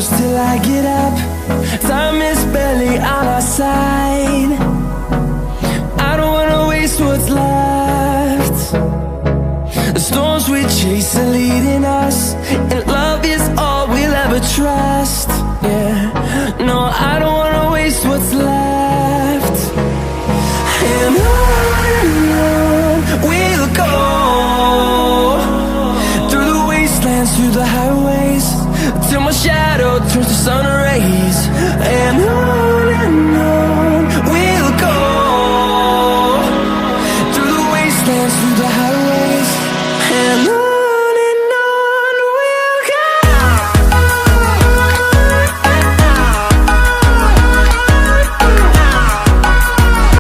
close till I get up. Time is barely on our side. I don't wanna waste what's left. The storms we chase are leading us, and love is all we'll ever trust. Yeah, no, I don't wanna waste what's left. And on we'll go, through the wastelands, through the highways, till my shadow turns to sun rays.